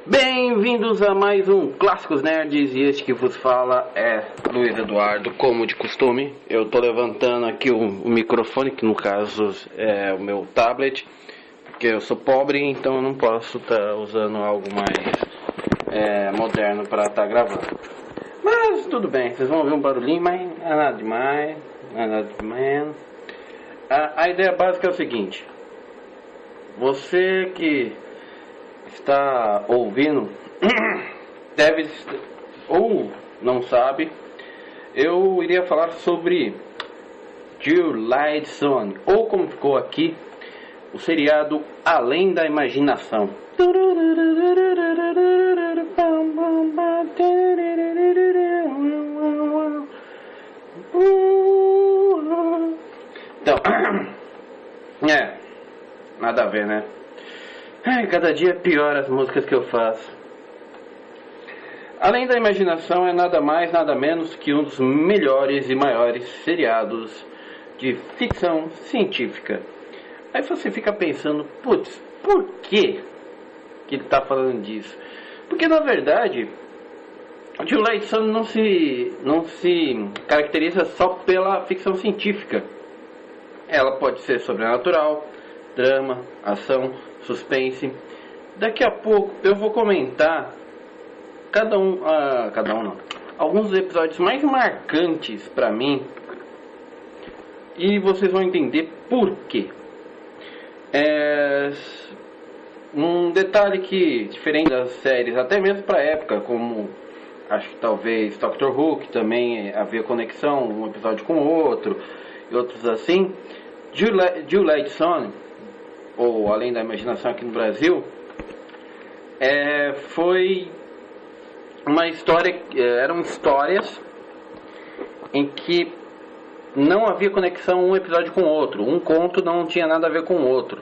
Bem-vindos a mais um Clássicos Nerds, e este que vos fala é Luiz Eduardo, como de costume. Eu tô levantando aqui o microfone, que no caso é o meu tablet, porque eu sou pobre, então eu não posso estar usando algo mais moderno para estar gravando. Mas tudo bem, vocês vão ouvir um barulhinho, mas não é nada demais, não é nada de menos. A ideia básica é o seguinte: você que está ouvindo deve ou não sabe, eu iria falar sobre Twilight Zone, ou como ficou aqui, o seriado Além da Imaginação. Então, nada a ver, né? Cada dia pior as músicas que eu faço. Além da Imaginação é nada mais, nada menos que um dos melhores e maiores seriados de ficção científica. Aí você fica pensando, putz, por que ele está falando disso? Porque na verdade, o Twilight Zone não se caracteriza só pela ficção científica. Ela pode ser sobrenatural, drama, ação, suspense. Daqui a pouco eu vou comentar alguns episódios mais marcantes pra mim, e vocês vão entender por quê. Um detalhe que, diferente das séries, até mesmo pra época, como acho que talvez Doctor Who, que também havia conexão um episódio com o outro, e outros assim, Twilight Zone, ou Além da Imaginação aqui no Brasil, foi uma história, eram histórias em que não havia conexão um episódio com o outro, um conto não tinha nada a ver com o outro.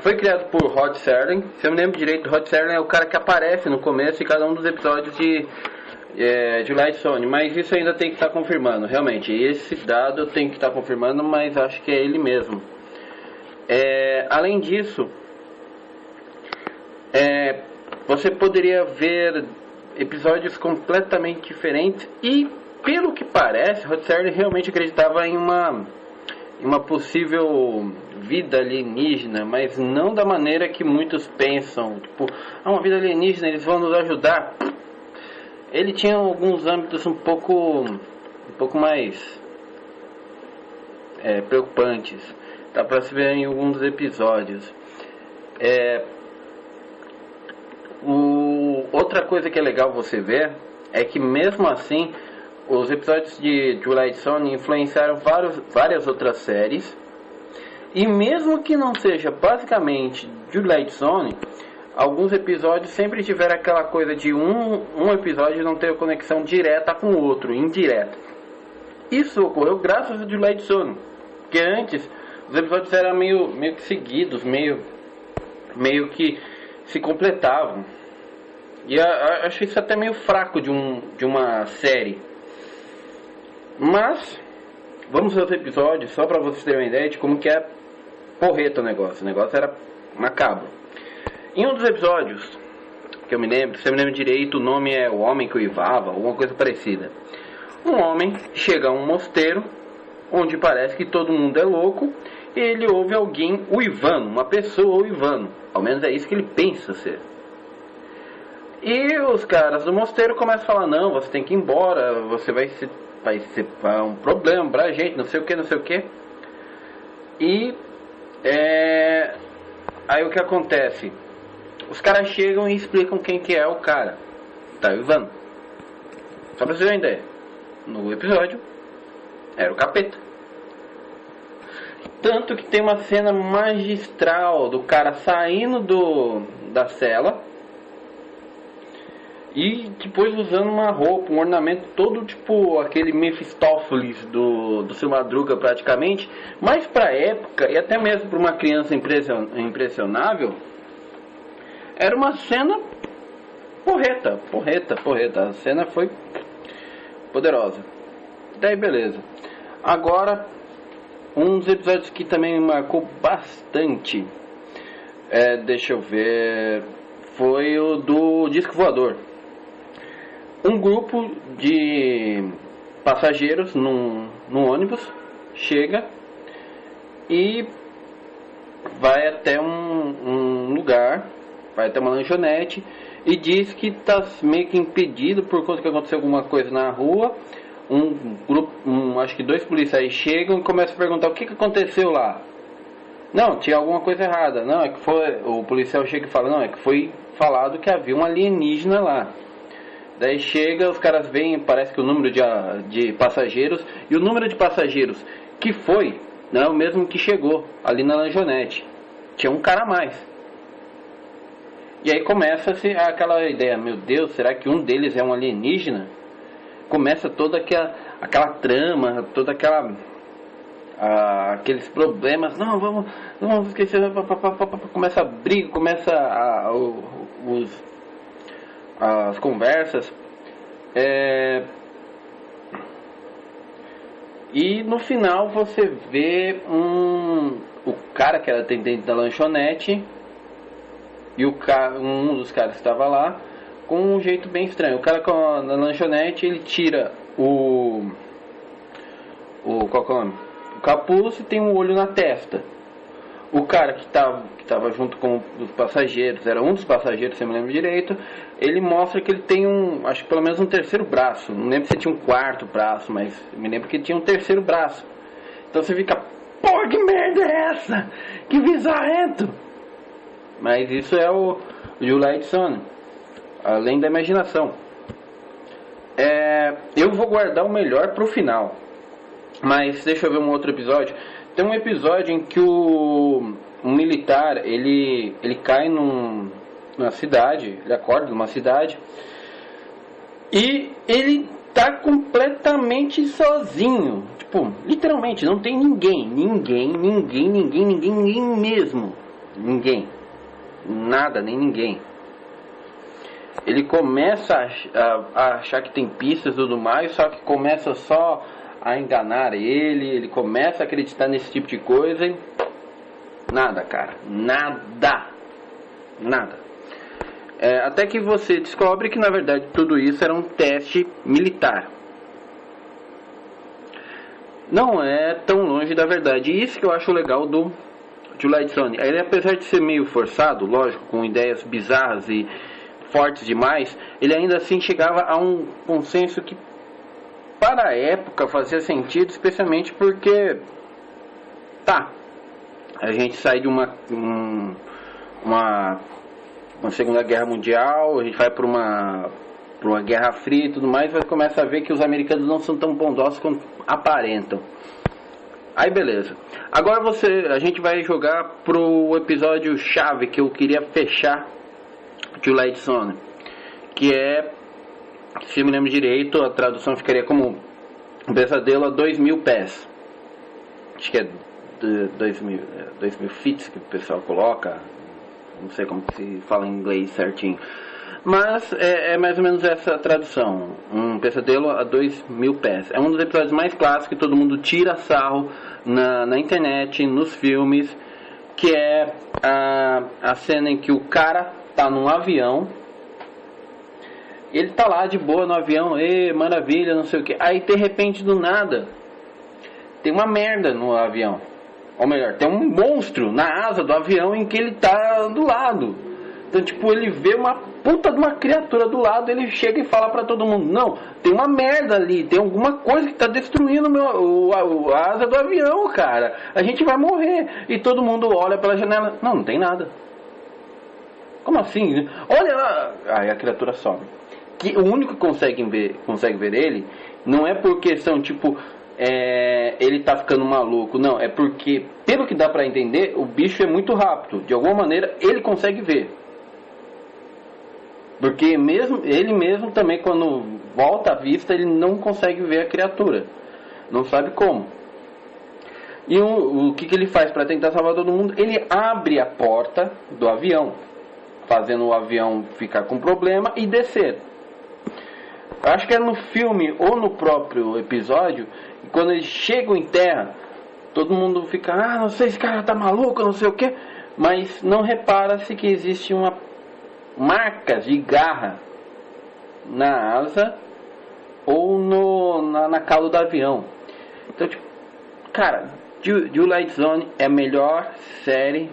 Foi criado por Rod Serling. Se eu me lembro direito, Rod Serling é o cara que aparece no começo de cada um dos episódios de Twilight Zone, mas isso ainda tem que estar confirmando. Realmente, esse dado eu tenho que estar confirmando, mas acho que é ele mesmo. Além disso, você poderia ver episódios completamente diferentes, e pelo que parece, Rod Serling realmente acreditava em uma possível vida alienígena, mas não da maneira que muitos pensam, tipo, uma vida alienígena, eles vão nos ajudar. Ele tinha alguns âmbitos um pouco mais preocupantes. Dá pra se ver em alguns episódios. Outra coisa que é legal você ver é que mesmo assim os episódios de Twilight Zone influenciaram várias outras séries, e mesmo que não seja basicamente Twilight Zone, alguns episódios sempre tiveram aquela coisa de um episódio não ter conexão direta com o outro, indireta. Isso ocorreu graças a Twilight Zone, porque antes os episódios eram meio que seguidos, meio que se completavam. E eu acho isso até meio fraco de uma série. Mas vamos aos episódios, só para vocês terem uma ideia de como que é porreta o negócio. O negócio era macabro. Em um dos episódios que eu me lembro, se eu me lembro direito, o nome é O Homem que Uivava, alguma coisa parecida. Um homem chega a um mosteiro onde parece que todo mundo é louco, e ele ouve alguém uivando, uma pessoa uivando. Ao menos é isso que ele pensa ser. E os caras do mosteiro começam a falar: não, você tem que ir embora, você vai ser um problema pra gente, não sei o que. E aí o que acontece? Os caras chegam e explicam quem que é o cara tá uivando. Só pra vocês terem uma ideia, no episódio era o capeta. Tanto que tem uma cena magistral do cara saindo da cela e depois usando uma roupa, um ornamento todo tipo aquele Mephistófeles do Seu Madruga praticamente. Mas pra época, e até mesmo pra uma criança impressionável, era uma cena porreta. A cena foi poderosa. Daí beleza. Agora, um dos episódios que também me marcou bastante Deixa eu ver. Foi o do disco voador. Um grupo de passageiros num ônibus chega e vai até um lugar, vai até uma lanchonete e diz que está meio que impedido por conta que aconteceu alguma coisa na rua. Acho que 2 policiais chegam e começam a perguntar o que aconteceu lá. Não, tinha alguma coisa errada. Não, é que foi. O policial chega e fala, não, é que foi falado que havia um alienígena lá. Daí chega, os caras veem, parece que o número de passageiros, e o número de passageiros que foi, não é o mesmo que chegou ali na lanchonete. Tinha um cara a mais. E aí começa-se aquela ideia, meu Deus, será que um deles é um alienígena? Começa toda aquela trama, toda aqueles problemas. Não, vamos esquecer. Começa a briga, começa as conversas. E no final você vê o cara que era atendente da lanchonete e um dos caras que estava lá com um jeito bem estranho. O cara na lanchonete, ele tira qual que é o nome? O capuz e tem um olho na testa. O cara que estava junto com os passageiros, era um dos passageiros, se eu me lembro direito, ele mostra que ele tem acho que pelo menos um terceiro braço. Não lembro se tinha um quarto braço, mas me lembro que ele tinha um terceiro braço. Então você fica, pô, que merda é essa? Que bizarrento! Mas isso é o Twilight Zone, além da imaginação. Eu vou guardar o melhor pro final, mas deixa eu ver um outro episódio. Tem um episódio em que um militar, ele cai numa cidade, ele acorda numa cidade e ele tá completamente sozinho, tipo, literalmente, não tem ninguém mesmo, ninguém, nada, nem ninguém. Ele começa a achar que tem pistas e tudo mais, só que começa só a enganar ele começa a acreditar nesse tipo de coisa e nada, cara, nada. Até que você descobre que na verdade tudo isso era um teste militar. Não é tão longe da verdade. E isso que eu acho legal do Twilight Zone. Ele, apesar de ser meio forçado, lógico, com ideias bizarras e fortes demais, ele ainda assim chegava a um consenso que para a época fazia sentido, especialmente porque a gente sai de uma Segunda Guerra Mundial, a gente vai para uma Guerra Fria e tudo mais, e começa a ver que os americanos não são tão bondosos quanto aparentam. Aí beleza. Agora a gente vai jogar pro episódio chave que eu queria fechar Twilight Zone, que é, se eu me lembro direito, a tradução ficaria como um pesadelo a 2000 pés. Acho que é 2000 feet que o pessoal coloca. Não sei como se fala em inglês certinho. Mas é mais ou menos essa tradução. Um pesadelo a 2000 pés. É um dos episódios mais clássicos que todo mundo tira sarro na internet, nos filmes. Que é a cena em que o cara tá num avião. Ele tá lá de boa no avião, maravilha, não sei o que. Aí de repente do nada tem uma merda no avião. Ou melhor, tem um monstro na asa do avião em que ele tá do lado. Então tipo, ele vê uma puta de uma criatura do lado, ele chega e fala pra todo mundo, não, tem uma merda ali, tem alguma coisa que tá destruindo a asa do avião, cara. A gente vai morrer. E todo mundo olha pela janela, não tem nada. Como assim? Olha lá. Aí a criatura sobe. Que o único que consegue ver ele não é porque são tipo ele tá ficando maluco, não, é porque pelo que dá pra entender o bicho é muito rápido, de alguma maneira ele consegue ver, porque ele mesmo também quando volta à vista ele não consegue ver a criatura, não sabe como. E o que ele faz para tentar salvar todo mundo? Ele abre a porta do avião, fazendo o avião ficar com problema e descer. Acho que é no filme ou no próprio episódio, quando eles chegam em terra, todo mundo fica, não sei, esse cara tá maluco, não sei o que. mas não repara-se que existe uma marcas de garra na asa ou na cauda do avião. Então, tipo, cara, Twilight Zone é a melhor série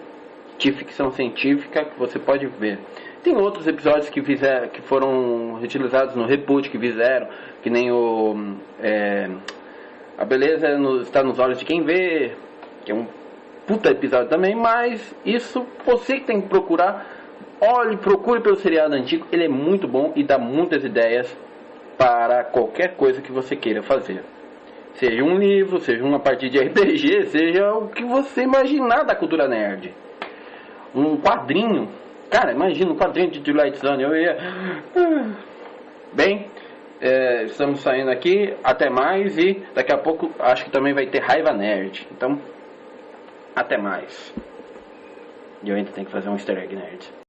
de ficção científica que você pode ver. Tem outros episódios que foram utilizados no reboot que fizeram, que nem A Beleza Está nos Olhos de Quem Vê, que é um puta episódio também, mas isso você que tem que procurar. Olhe, procure pelo seriado antigo, ele é muito bom e dá muitas ideias para qualquer coisa que você queira fazer. Seja um livro, seja uma partida de RPG, seja o que você imaginar da cultura nerd. Um quadrinho. Cara, imagina um quadrinho de Twilight Zone. Eu ia... Bem, estamos saindo aqui. Até mais. E daqui a pouco acho que também vai ter Raiva Nerd. Então, até mais. E eu ainda tenho que fazer um easter egg nerd.